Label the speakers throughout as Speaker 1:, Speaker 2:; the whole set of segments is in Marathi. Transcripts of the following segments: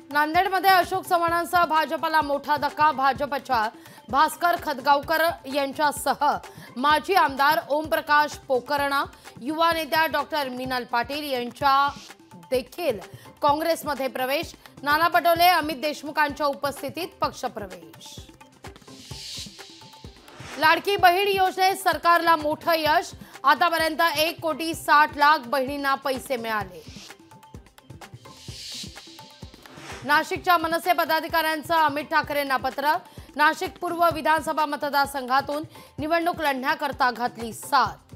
Speaker 1: नांदेडमध्ये अशोक चव्हाणांसह भाजपला मोठा धक्का। भाजपच्या भास्कर खतगावकर यांच्यासह माजी आमदार ओमप्रकाश पोकर्णा, युवा नेत्या डॉक्टर मीनाल पाटील यांचा देखील काँग्रेसमध्ये प्रवेश। नाना पटोले, अमित देशमुखांच्या उपस्थितीत पक्षप्रवेश। लाडकी बहीण योजनेत सरकारला मोठं यश। आतापर्यंत 1,60,00,000 बहिणींना पैसे मिळाले। नाशिकच्या मनसे पदाधिकाऱ्यांचं अमित ठाकरेंना पत्र। नाशिक पूर्व विधानसभा मतदारसंघातून निवडणूक लढण्याकरता घातली साथ।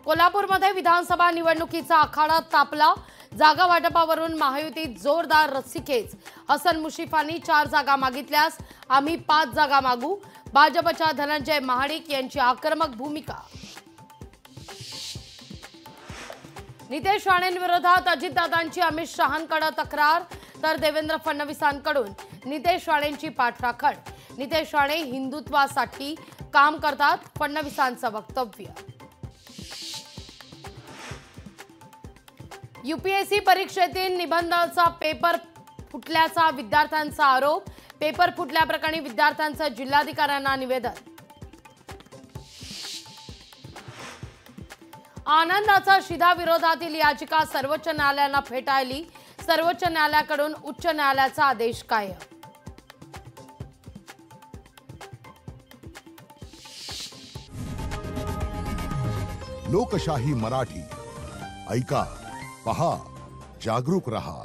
Speaker 1: कोल्हापूरमध्ये विधानसभा निवडणुकीचा आखाडा तापला। जागा वाटपावरून महायुतीत जोरदार रस्सीखेच। हसन मुश्रीफांनी 4 जागा मागितल्यास आम्ही 5 जागा मागू। भाजपच्या धनंजय महाडिक यांची आक्रमक भूमिका। नितेश राणेंविरोधात अजितदादांची अमित शहांकडे तक्रार, तर देवेंद्र फडणवीसांकडून नितेश राणेंची पाठराखण। नितेश राणे हिंदुत्वासाठी काम करतात, फडणवीसांचं वक्तव्य। यूपीएससी परीक्षेतील निबंधाचा पेपर फुटल्याचा विद्यार्थ्यांचा आरोप। पेपर फुटल्याप्रकरणी विद्यार्थ्यांचं जिल्हाधिकाऱ्यांना निवेदन। आनंदाचा शिधा विरोधातील याचिका सर्वोच्च न्यायालयानं फेटाळली। सर्वोच्च न्यायालयाकडून उच्च न्यायालयाचा आदेश कायम।
Speaker 2: लोकशाही मराठी ऐका, पहा, जागरूक रहा।